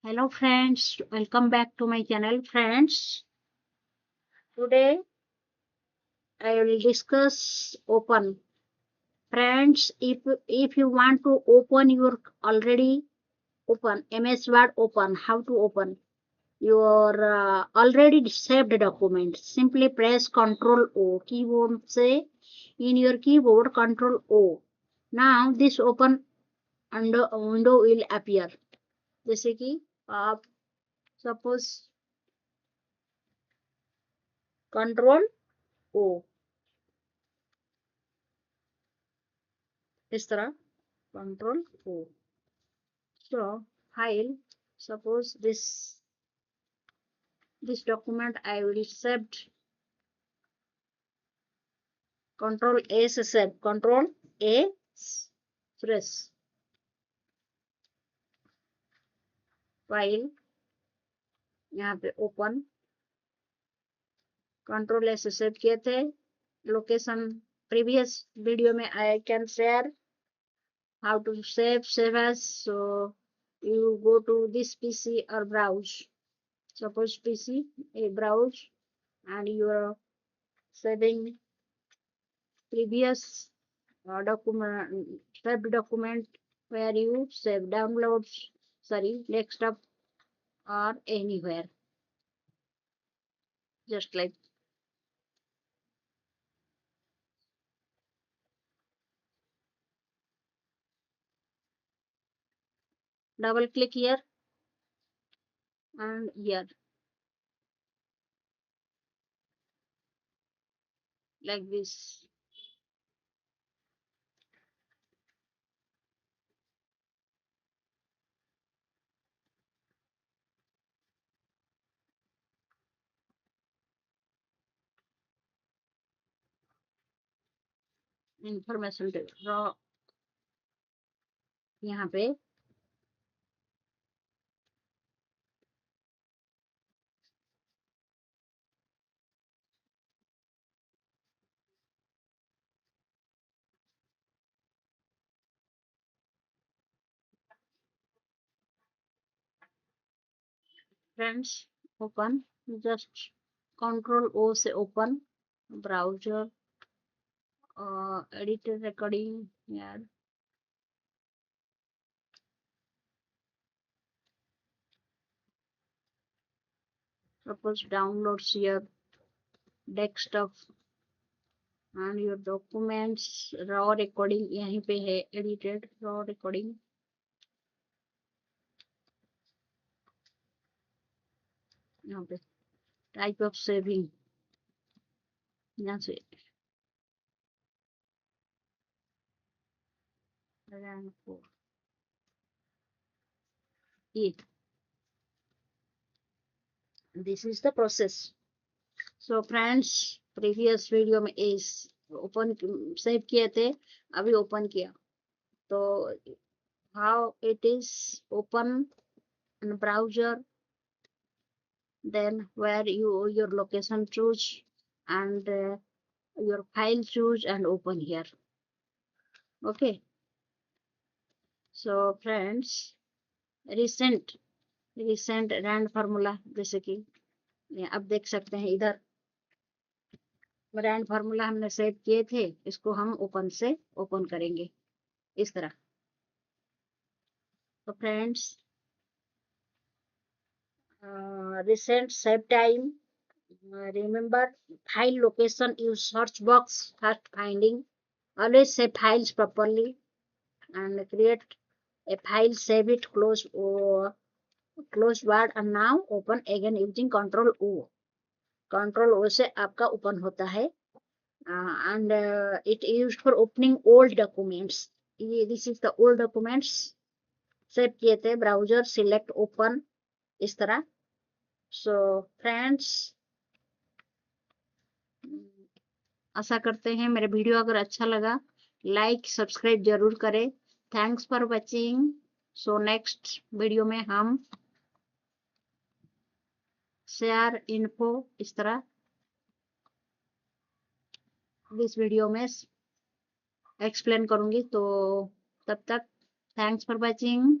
Hello friends, welcome back to my channel friends. Today I will discuss open. Friends, if you want to open your already open MS Word open, how to open your already saved document? Simply press Ctrl O keyboard say in your keyboard Ctrl O. Now this open under window will appear. जैसे कि आप suppose Ctrl O इस तरह Ctrl O. So file, suppose this document I will save. Ctrl A से save. Ctrl A fresh file यहाँ पे open. Ctrl A से save किए थे. लोकेशन previous video में I can share how to save as. So you go to this PC or browse. Suppose PC a browse and you are saving previous document, saved document where you save downloads, desktop or anywhere, just like double click here and here, like this. Information draw यहाँ पे friends open, just Ctrl O से open browser, edited recording here. Suppose downloads here, desktop and your documents, raw recording यहीं पे है, edited raw recording. यहाँ पे type of saving यहाँ से ये this is the process. So friends, previous video में इस ओपन सेव किए थे, अभी ओपन किया तो how it is open in browser, then where your location choose and your file choose and open here. Okay, so friends, recent rand formula, जैसे कि अब देख सकते हैं इधर रैंड फार्मूला हमने सेव किए थे, इसको हम ओपन से ओपन करेंगे इस तरह. तो friends recent save time, remember file location use search box first finding, always save files properly and create a file, save it, close word and now open again using Ctrl O. Ctrl O से आपका open होता है and it used for opening old documents. This is the old documents save किए थे. Browser select open इस तरह. So friends, आशा करते हैं मेरे वीडियो अगर अच्छा लगा लाइक सब्सक्राइब जरूर करें. Thanks for watching. So next video में हम शेयर इन्फो इस तरह इस वीडियो में एक्सप्लेन करूंगी. तो तब तक थैंक्स फॉर वॉचिंग.